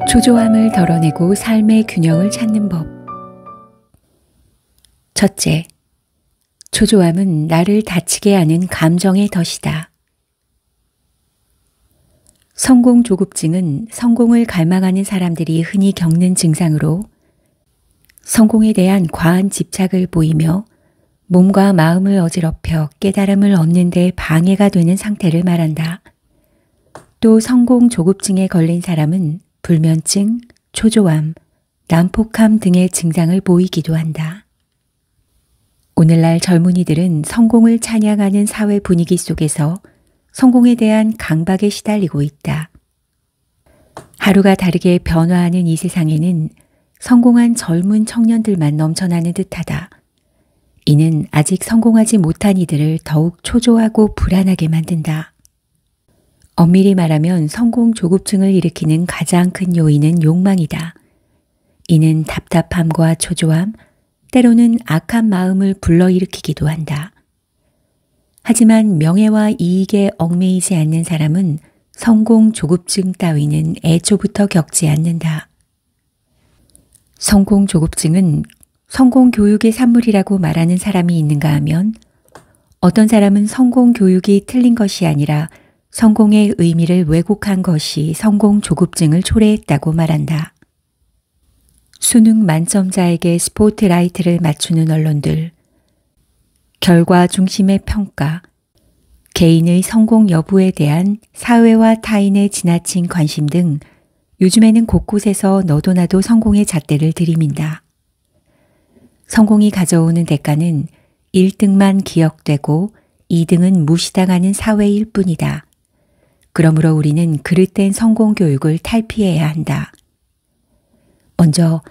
초조함을 덜어내고 삶의 균형을 찾는 법. 첫째, 초조함은 나를 다치게 하는 감정의 덫이다. 성공 조급증은 성공을 갈망하는 사람들이 흔히 겪는 증상으로 성공에 대한 과한 집착을 보이며 몸과 마음을 어지럽혀 깨달음을 얻는 데 방해가 되는 상태를 말한다. 또 성공 조급증에 걸린 사람은 불면증, 초조함, 난폭함 등의 증상을 보이기도 한다. 오늘날 젊은이들은 성공을 찬양하는 사회 분위기 속에서 성공에 대한 강박에 시달리고 있다. 하루가 다르게 변화하는 이 세상에는 성공한 젊은 청년들만 넘쳐나는 듯하다. 이는 아직 성공하지 못한 이들을 더욱 초조하고 불안하게 만든다. 엄밀히 말하면 성공 조급증을 일으키는 가장 큰 요인은 욕망이다. 이는 답답함과 초조함, 때로는 악한 마음을 불러일으키기도 한다. 하지만 명예와 이익에 얽매이지 않는 사람은 성공 조급증 따위는 애초부터 겪지 않는다. 성공 조급증은 성공 교육의 산물이라고 말하는 사람이 있는가 하면 어떤 사람은 성공 교육이 틀린 것이 아니라 성공의 의미를 왜곡한 것이 성공 조급증을 초래했다고 말한다. 수능 만점자에게 스포트라이트를 맞추는 언론들, 결과 중심의 평가, 개인의 성공 여부에 대한 사회와 타인의 지나친 관심 등 요즘에는 곳곳에서 너도 나도 성공의 잣대를 들이민다. 성공이 가져오는 대가는 1등만 기억되고 2등은 무시당하는 사회일 뿐이다. 그러므로 우리는 그릇된 성공 교육을 탈피해야 한다. 먼저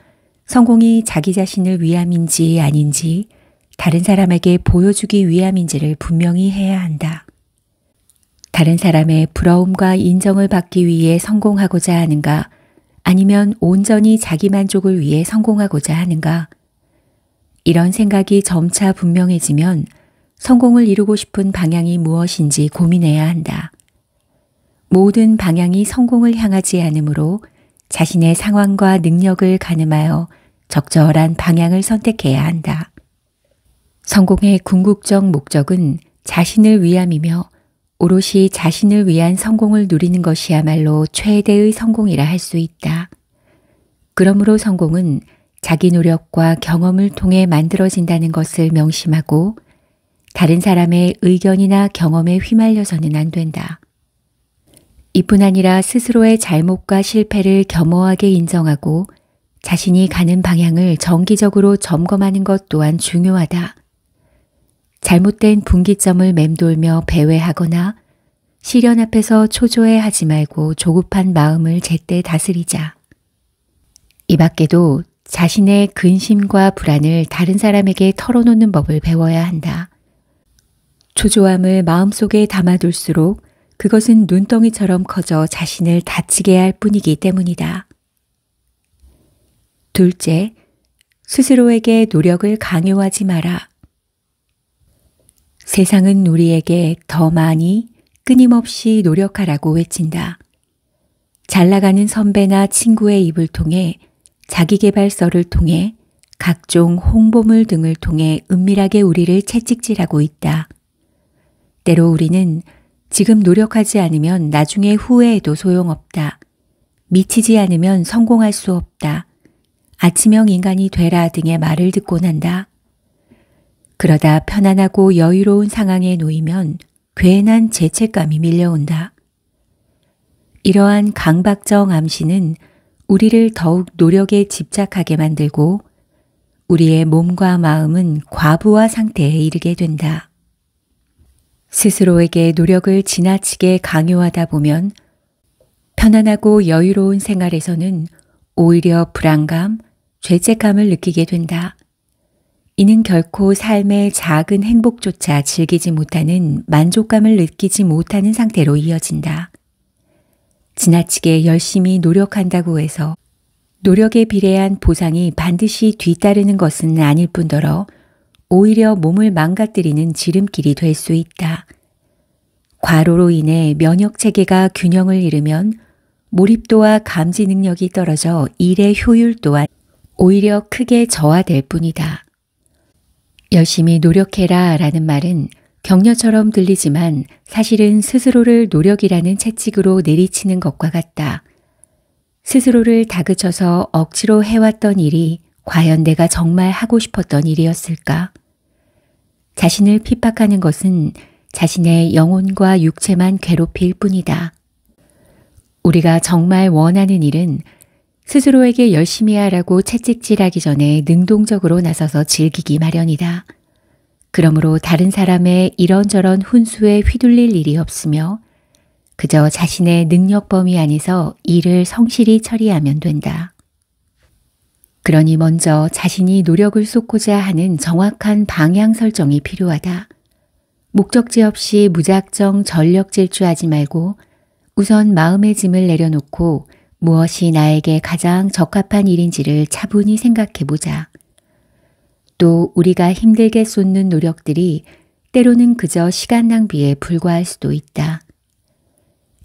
성공이 자기 자신을 위함인지 아닌지 다른 사람에게 보여주기 위함인지를 분명히 해야 한다. 다른 사람의 부러움과 인정을 받기 위해 성공하고자 하는가 아니면 온전히 자기 만족을 위해 성공하고자 하는가? 이런 생각이 점차 분명해지면 성공을 이루고 싶은 방향이 무엇인지 고민해야 한다. 모든 방향이 성공을 향하지 않으므로 자신의 상황과 능력을 가늠하여 적절한 방향을 선택해야 한다. 성공의 궁극적 목적은 자신을 위함이며 오롯이 자신을 위한 성공을 누리는 것이야말로 최대의 성공이라 할 수 있다. 그러므로 성공은 자기 노력과 경험을 통해 만들어진다는 것을 명심하고 다른 사람의 의견이나 경험에 휘말려서는 안 된다. 이뿐 아니라 스스로의 잘못과 실패를 겸허하게 인정하고 자신이 가는 방향을 정기적으로 점검하는 것 또한 중요하다. 잘못된 분기점을 맴돌며 배회하거나 시련 앞에서 초조해하지 말고 조급한 마음을 제때 다스리자. 이 밖에도 자신의 근심과 불안을 다른 사람에게 털어놓는 법을 배워야 한다. 초조함을 마음속에 담아둘수록 그것은 눈덩이처럼 커져 자신을 다치게 할 뿐이기 때문이다. 둘째, 스스로에게 노력을 강요하지 마라. 세상은 우리에게 더 많이 끊임없이 노력하라고 외친다. 잘 나가는 선배나 친구의 입을 통해 자기계발서를 통해 각종 홍보물 등을 통해 은밀하게 우리를 채찍질하고 있다. 때로 우리는 지금 노력하지 않으면 나중에 후회해도 소용없다. 미치지 않으면 성공할 수 없다. 아침형 인간이 되라 등의 말을 듣곤 한다. 그러다 편안하고 여유로운 상황에 놓이면 괜한 죄책감이 밀려온다. 이러한 강박적 암시는 우리를 더욱 노력에 집착하게 만들고 우리의 몸과 마음은 과부하 상태에 이르게 된다. 스스로에게 노력을 지나치게 강요하다 보면 편안하고 여유로운 생활에서는 오히려 불안감, 죄책감을 느끼게 된다. 이는 결코 삶의 작은 행복조차 즐기지 못하는 만족감을 느끼지 못하는 상태로 이어진다. 지나치게 열심히 노력한다고 해서 노력에 비례한 보상이 반드시 뒤따르는 것은 아닐 뿐더러 오히려 몸을 망가뜨리는 지름길이 될 수 있다. 과로로 인해 면역체계가 균형을 잃으면 몰입도와 감지 능력이 떨어져 일의 효율 또한 오히려 크게 저하될 뿐이다. 열심히 노력해라 라는 말은 격려처럼 들리지만 사실은 스스로를 노력이라는 채찍으로 내리치는 것과 같다. 스스로를 다그쳐서 억지로 해왔던 일이 과연 내가 정말 하고 싶었던 일이었을까? 자신을 핍박하는 것은 자신의 영혼과 육체만 괴롭힐 뿐이다. 우리가 정말 원하는 일은 스스로에게 열심히 하라고 채찍질하기 전에 능동적으로 나서서 즐기기 마련이다. 그러므로 다른 사람의 이런저런 훈수에 휘둘릴 일이 없으며 그저 자신의 능력 범위 안에서 일을 성실히 처리하면 된다. 그러니 먼저 자신이 노력을 쏟고자 하는 정확한 방향 설정이 필요하다. 목적지 없이 무작정 전력 질주하지 말고 우선 마음의 짐을 내려놓고 무엇이 나에게 가장 적합한 일인지를 차분히 생각해 보자. 또 우리가 힘들게 쏟는 노력들이 때로는 그저 시간 낭비에 불과할 수도 있다.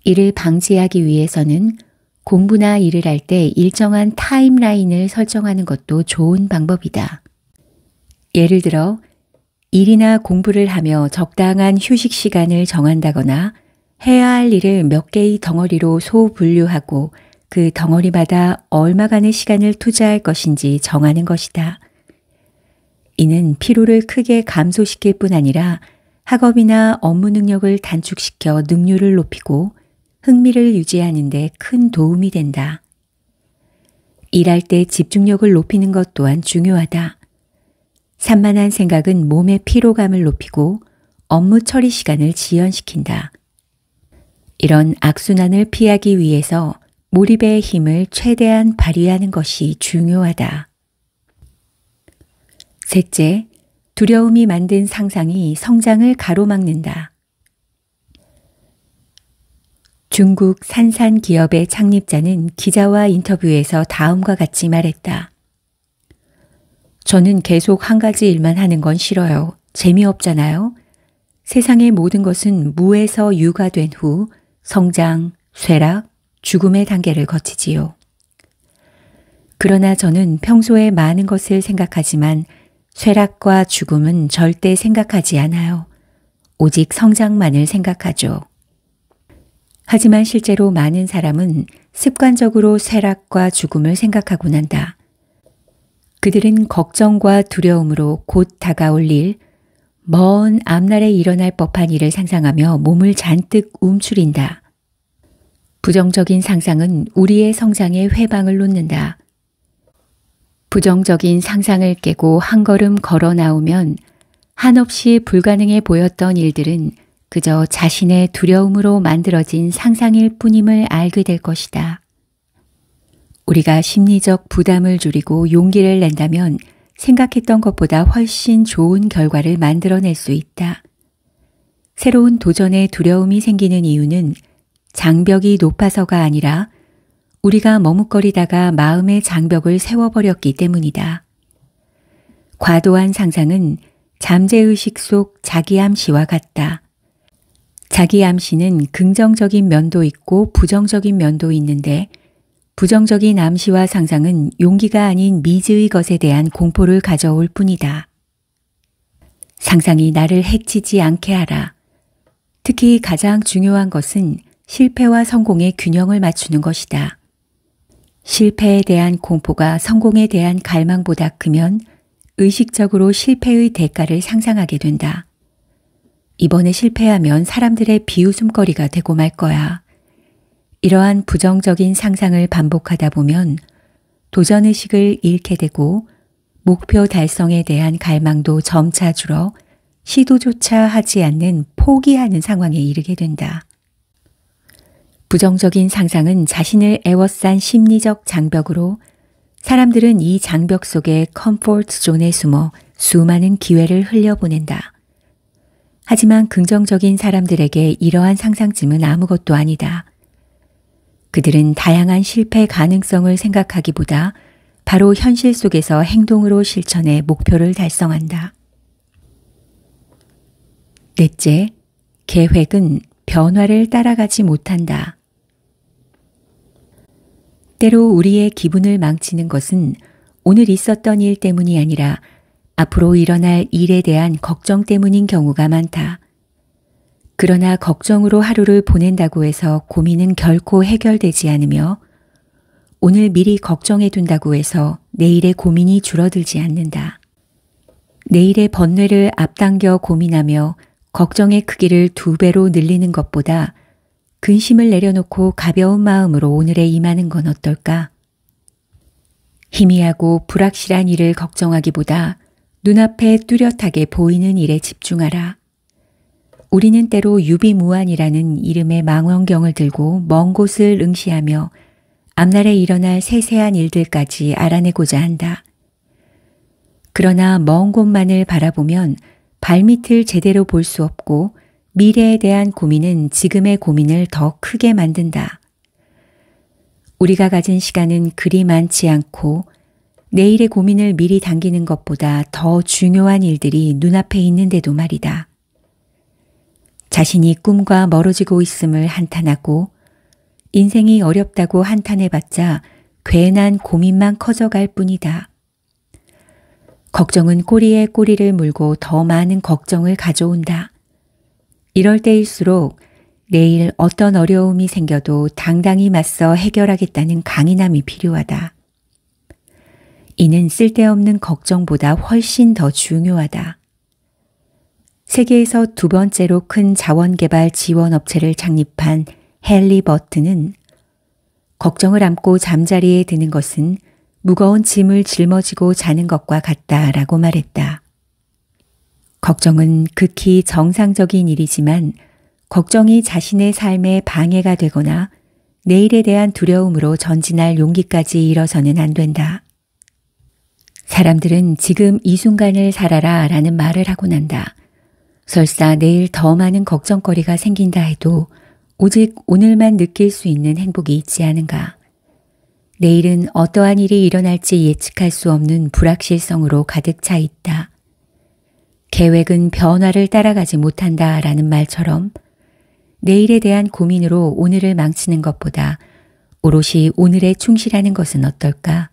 이를 방지하기 위해서는 공부나 일을 할 때 일정한 타임라인을 설정하는 것도 좋은 방법이다. 예를 들어 일이나 공부를 하며 적당한 휴식 시간을 정한다거나 해야 할 일을 몇 개의 덩어리로 소분류하고 그 덩어리마다 얼마간의 시간을 투자할 것인지 정하는 것이다. 이는 피로를 크게 감소시킬 뿐 아니라 학업이나 업무 능력을 단축시켜 능률을 높이고 흥미를 유지하는 데 큰 도움이 된다. 일할 때 집중력을 높이는 것 또한 중요하다. 산만한 생각은 몸의 피로감을 높이고 업무 처리 시간을 지연시킨다. 이런 악순환을 피하기 위해서 몰입의 힘을 최대한 발휘하는 것이 중요하다. 셋째, 두려움이 만든 상상이 성장을 가로막는다. 중국 산산 기업의 창립자는 기자와 인터뷰에서 다음과 같이 말했다. 저는 계속 한 가지 일만 하는 건 싫어요. 재미없잖아요. 세상의 모든 것은 무에서 유가 된 후 성장, 쇠락, 죽음의 단계를 거치지요. 그러나 저는 평소에 많은 것을 생각하지만 쇠락과 죽음은 절대 생각하지 않아요. 오직 성장만을 생각하죠. 하지만 실제로 많은 사람은 습관적으로 쇠락과 죽음을 생각하곤 한다. 그들은 걱정과 두려움으로 곧 다가올 일, 먼 앞날에 일어날 법한 일을 상상하며 몸을 잔뜩 움츠린다. 부정적인 상상은 우리의 성장에 회방을 놓는다. 부정적인 상상을 깨고 한 걸음 걸어 나오면 한없이 불가능해 보였던 일들은 그저 자신의 두려움으로 만들어진 상상일 뿐임을 알게 될 것이다. 우리가 심리적 부담을 줄이고 용기를 낸다면 생각했던 것보다 훨씬 좋은 결과를 만들어낼 수 있다. 새로운 도전에 두려움이 생기는 이유는 장벽이 높아서가 아니라 우리가 머뭇거리다가 마음의 장벽을 세워버렸기 때문이다. 과도한 상상은 잠재의식 속 자기암시와 같다. 자기암시는 긍정적인 면도 있고 부정적인 면도 있는데 부정적인 암시와 상상은 용기가 아닌 미지의 것에 대한 공포를 가져올 뿐이다. 상상이 나를 해치지 않게 하라. 특히 가장 중요한 것은 실패와 성공의 균형을 맞추는 것이다. 실패에 대한 공포가 성공에 대한 갈망보다 크면 의식적으로 실패의 대가를 상상하게 된다. 이번에 실패하면 사람들의 비웃음거리가 되고 말 거야. 이러한 부정적인 상상을 반복하다 보면 도전의식을 잃게 되고 목표 달성에 대한 갈망도 점차 줄어 시도조차 하지 않는 포기하는 상황에 이르게 된다. 부정적인 상상은 자신을 애워싼 심리적 장벽으로 사람들은 이 장벽 속의 컴포트 존에 숨어 수많은 기회를 흘려보낸다. 하지만 긍정적인 사람들에게 이러한 상상쯤은 아무것도 아니다. 그들은 다양한 실패 가능성을 생각하기보다 바로 현실 속에서 행동으로 실천해 목표를 달성한다. 넷째, 계획은 변화를 따라가지 못한다. 때로 우리의 기분을 망치는 것은 오늘 있었던 일 때문이 아니라 앞으로 일어날 일에 대한 걱정 때문인 경우가 많다. 그러나 걱정으로 하루를 보낸다고 해서 고민은 결코 해결되지 않으며 오늘 미리 걱정해 둔다고 해서 내일의 고민이 줄어들지 않는다. 내일의 번뇌를 앞당겨 고민하며 걱정의 크기를 2배로 늘리는 것보다 근심을 내려놓고 가벼운 마음으로 오늘에 임하는 건 어떨까? 희미하고 불확실한 일을 걱정하기보다 눈앞에 뚜렷하게 보이는 일에 집중하라. 우리는 때로 유비무환이라는 이름의 망원경을 들고 먼 곳을 응시하며 앞날에 일어날 세세한 일들까지 알아내고자 한다. 그러나 먼 곳만을 바라보면 발밑을 제대로 볼 수 없고 미래에 대한 고민은 지금의 고민을 더 크게 만든다. 우리가 가진 시간은 그리 많지 않고 내일의 고민을 미리 당기는 것보다 더 중요한 일들이 눈앞에 있는데도 말이다. 자신이 꿈과 멀어지고 있음을 한탄하고 인생이 어렵다고 한탄해봤자 괜한 고민만 커져갈 뿐이다. 걱정은 꼬리에 꼬리를 물고 더 많은 걱정을 가져온다. 이럴 때일수록 내일 어떤 어려움이 생겨도 당당히 맞서 해결하겠다는 강인함이 필요하다. 이는 쓸데없는 걱정보다 훨씬 더 중요하다. 세계에서 2번째로 큰 자원개발 지원업체를 창립한 헨리 버튼은 걱정을 안고 잠자리에 드는 것은 무거운 짐을 짊어지고 자는 것과 같다라고 말했다. 걱정은 극히 정상적인 일이지만 걱정이 자신의 삶에 방해가 되거나 내일에 대한 두려움으로 전진할 용기까지 잃어서는 안 된다. 사람들은 지금 이 순간을 살아라 라는 말을 하곤 한다. 설사 내일 더 많은 걱정거리가 생긴다 해도 오직 오늘만 느낄 수 있는 행복이 있지 않은가. 내일은 어떠한 일이 일어날지 예측할 수 없는 불확실성으로 가득 차 있다. 계획은 변화를 따라가지 못한다 라는 말처럼 내일에 대한 고민으로 오늘을 망치는 것보다 오롯이 오늘에 충실하는 것은 어떨까?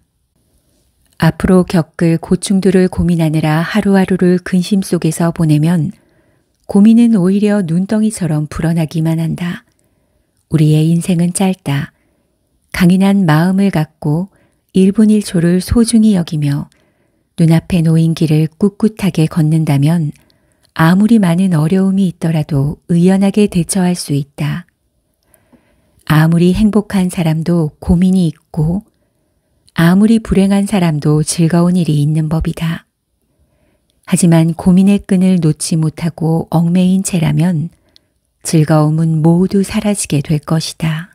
앞으로 겪을 고충들을 고민하느라 하루하루를 근심 속에서 보내면 고민은 오히려 눈덩이처럼 불어나기만 한다. 우리의 인생은 짧다. 강인한 마음을 갖고 1분 1초를 소중히 여기며 눈앞에 놓인 길을 꿋꿋하게 걷는다면 아무리 많은 어려움이 있더라도 의연하게 대처할 수 있다. 아무리 행복한 사람도 고민이 있고 아무리 불행한 사람도 즐거운 일이 있는 법이다. 하지만 고민의 끈을 놓지 못하고 얽매인 채라면 즐거움은 모두 사라지게 될 것이다.